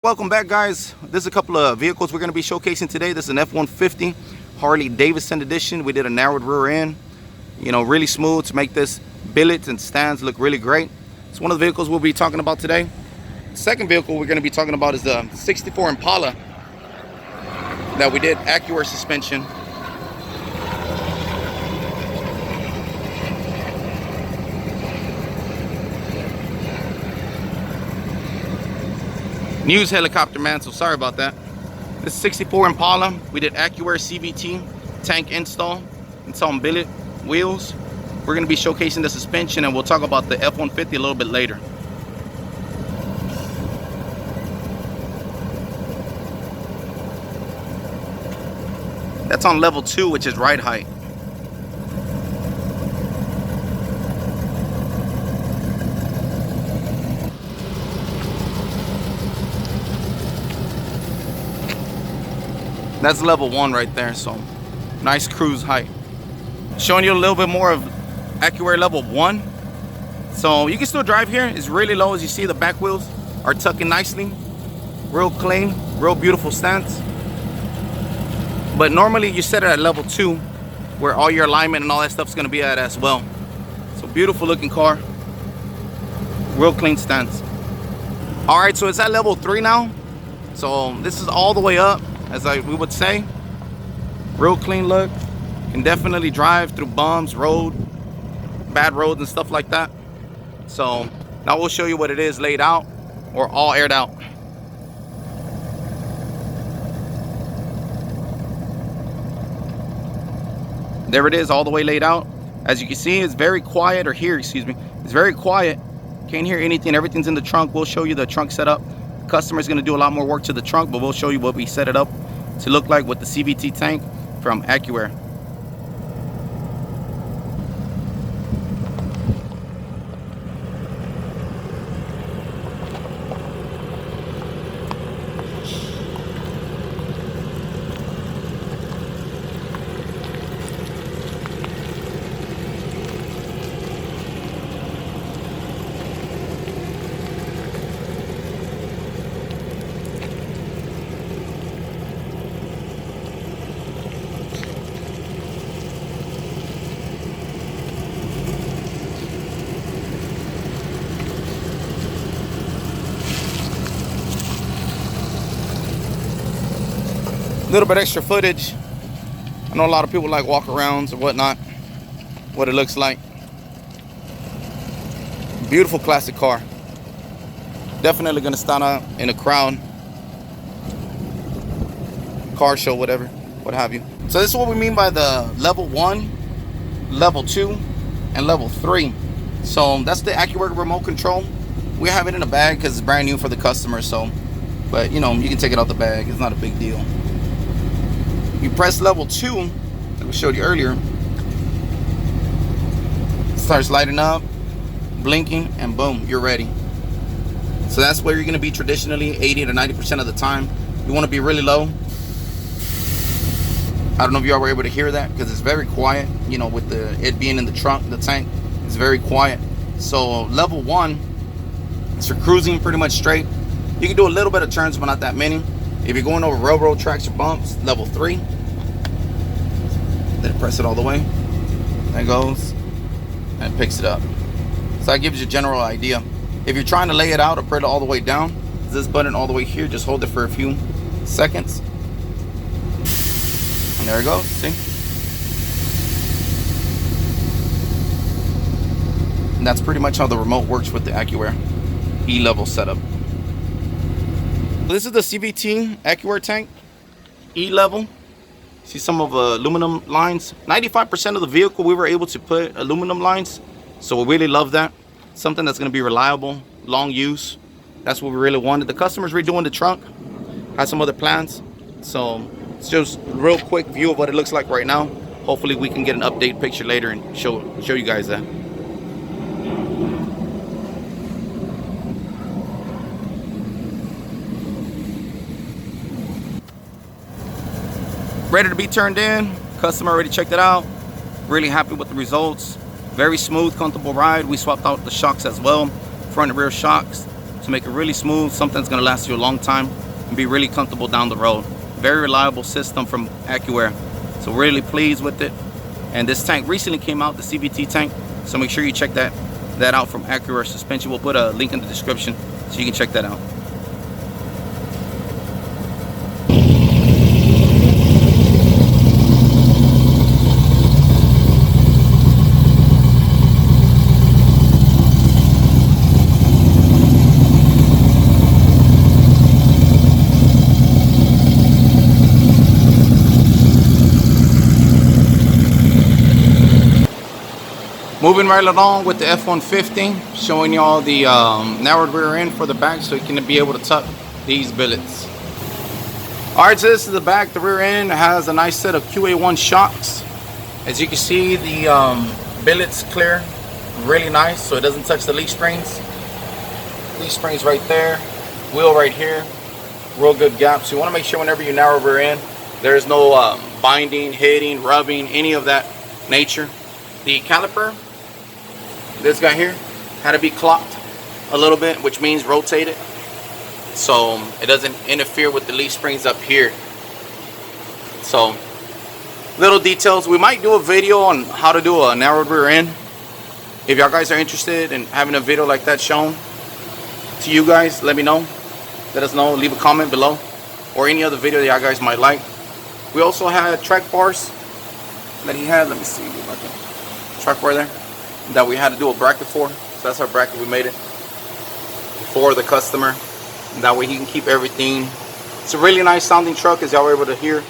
Welcome back, guys. There's a couple of vehicles we're going to be showcasing today. This is an F150 Harley Davidson edition. We did a narrowed rear end, really smooth to make this billet and stands look really great. It's one of the vehicles we'll be talking about today. The second vehicle we're going to be talking about is the 64 Impala that we did Reklez suspension. News helicopter, man, so sorry about that. This 64 Impala, we did Reklez CVT tank install. It's on billet wheels. We're going to be showcasing the suspension, and we'll talk about the F150 a little bit later. That's on level 2, which is ride height. That's level 1 right there, so nice cruise height. Showing you a little bit more of Reklez level 1. So you can still drive here. It's really low. As you see, the back wheels are tucking nicely. Real clean, real beautiful stance. But normally you set it at level 2, where all your alignment and all that stuff's gonna be at as well. So beautiful looking car. Real clean stance. All right, so it's at level 3 now. So this is all the way up, as we would say. Real clean look. Can definitely drive through bumps, bad roads and stuff like that. So now we'll show you what it is laid out or all aired out. There it is, all the way laid out. As you can see, it's very quiet, or here, excuse me, it's very quiet. Can't hear anything. Everything's in the trunk. We'll show you the trunk setup. Customer's going to do a lot more work to the trunk, but we'll show you what we set it up to look like with the CVT tank from Reklez. Little bit extra footage. I know a lot of people like walk-arounds or whatnot, what it looks like. Beautiful classic car. Definitely gonna stand out in a crowd, car show, whatever, what have you. So this is what we mean by the level 1, level 2, and level 3. So that's the Reklez remote control. We have it in a bag because it's brand new for the customer. So, but you can take it out the bag. It's not a big deal. You press level 2, like we showed you earlier. It starts lighting up, blinking, and boom, you're ready. So that's where you're going to be traditionally 80 to 90% of the time. You want to be really low. I don't know if you all were able to hear that because it's very quiet. With it being in the trunk, the tank, it's very quiet. So level 1 is for cruising pretty much straight. You can do a little bit of turns, but not that many. If you're going over railroad tracks or bumps, level 3. Then press it all the way. There it goes. And it picks it up. So that gives you a general idea. If you're trying to lay it out or put it all the way down, this button all the way here, just hold it for a few seconds. And there it goes. See? And that's pretty much how the remote works with the Reklez E-level setup. This is the CVT Reklez tank, E-level. See some of aluminum lines. 95% of the vehicle we were able to put aluminum lines, so we really love that. Something that's going to be reliable, long use. That's what we really wanted. The customer's redoing the trunk, has some other plans, so it's just a real quick view of what it looks like right now. Hopefully we can get an update picture later and show you guys that. Ready to be turned in. Customer already checked it out. Really happy with the results. Very smooth, comfortable ride. We swapped out the shocks as well, front and rear shocks. to make it really smooth, something that's gonna last you a long time and be really comfortable down the road. Very reliable system from AccuAir. So really pleased with it. And this tank recently came out, the CVT tank. So make sure you check that out from AccuAir Suspension. We'll put a link in the description so you can check that out. Moving right along with the F150, showing y'all the narrowed rear end for the back so you can be able to tuck these billets. Alright, so this is the back. The rear end has a nice set of QA1 shocks. As you can see, the billet's clear, really nice, so it doesn't touch the leaf springs. Leaf springs right there, wheel right here, real good gap. So you want to make sure whenever you narrow rear end, there's no binding, hitting, rubbing, any of that nature. The caliper, this guy here, had to be clocked a little bit, which means rotated, so it doesn't interfere with the leaf springs up here. So little details. We might do a video on how to do a narrowed rear end. If y'all guys are interested in having a video like that shown to you guys, let me know. Let us know. Leave a comment below, or any other video that y'all guys might like. We also had track bars that he had. Let me see if I can. Track bar there that we had to do a bracket for. So that's our bracket. We made it for the customer. That way he can keep everything. It's a really nice sounding truck, as y'all were able to hear.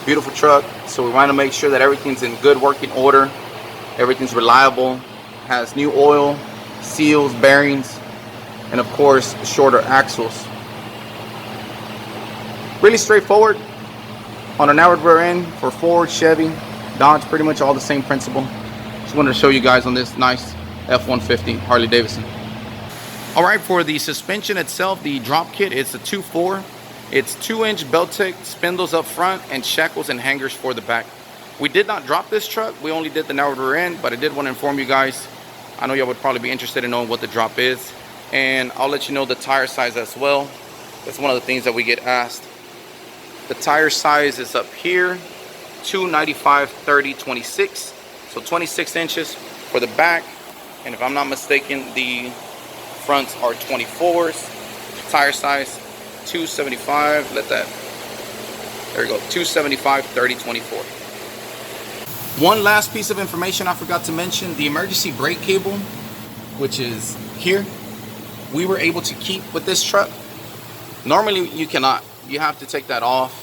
Beautiful truck. So we want to make sure that everything's in good working order. Everything's reliable. Has new oil, seals, bearings, and of course shorter axles. Really straightforward on a narrowed rear end for Ford, Chevy, Dodge, pretty much all the same principle. Just wanted to show you guys on this nice F150 Harley Davidson. Alright, for the suspension itself, the drop kit, it's a 2.4. It's 2-inch Beltec spindles up front and shackles and hangers for the back. We did not drop this truck, we only did the narrowed rear end, but I did want to inform you guys. I know y'all would probably be interested in knowing what the drop is, and I'll let you know the tire size as well. That's one of the things that we get asked. The tire size is up here, 295/30/26, so 26 inches for the back, and if I'm not mistaken, the fronts are 24s. Tire size 275. There we go, 275/30/24. One last piece of information I forgot to mention: the emergency brake cable, which is here, we were able to keep with this truck. Normally you cannot. You have to take that off,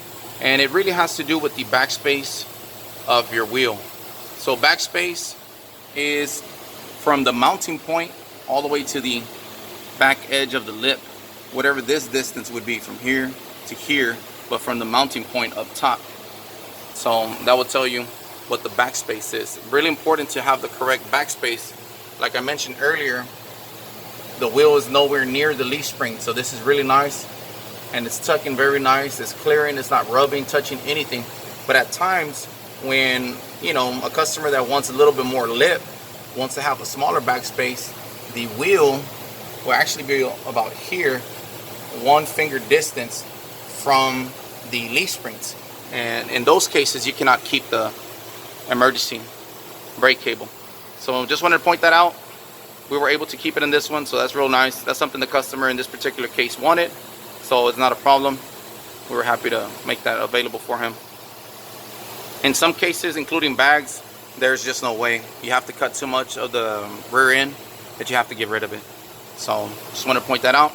and it really has to do with the backspace of your wheel. So backspace is from the mounting point all the way to the back edge of the lip, whatever this distance would be from here to here, but from the mounting point up top. So that will tell you what the backspace is. Really important to have the correct backspace. Like I mentioned earlier, the wheel is nowhere near the leaf spring, so this is really nice, and it's tucking very nice. It's clearing, it's not rubbing, touching anything. But at times when, you know, a customer that wants a little bit more lip, wants to have a smaller backspace, the wheel will actually be about here, 1 finger distance from the leaf springs, and in those cases you cannot keep the emergency brake cable. So just wanted to point that out. We were able to keep it in this one, so that's real nice. That's something the customer in this particular case wanted, so it's not a problem. We were happy to make that available for him. In some cases, including bags, there's just no way. You have to cut too much of the rear end that you have to get rid of it. So just want to point that out.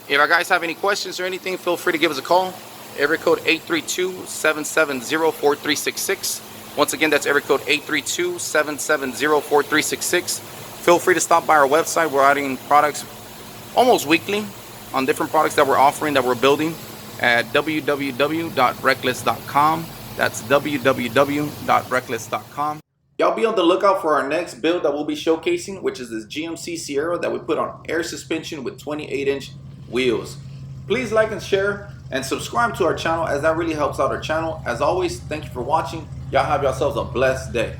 If you guys have any questions or anything, feel free to give us a call. Area code 832-770-4366. Once again, that's area code 832-770-4366. Feel free to stop by our website. We're adding products almost weekly on different products that we're offering, that we're building, at www.reklez.com. That's www.reklez.com. Y'all be on the lookout for our next build that we'll be showcasing, which is this GMC Sierra that we put on air suspension with 28-inch wheels. Please like and share and subscribe to our channel, as that really helps out our channel. As always, thank you for watching. Y'all have yourselves a blessed day.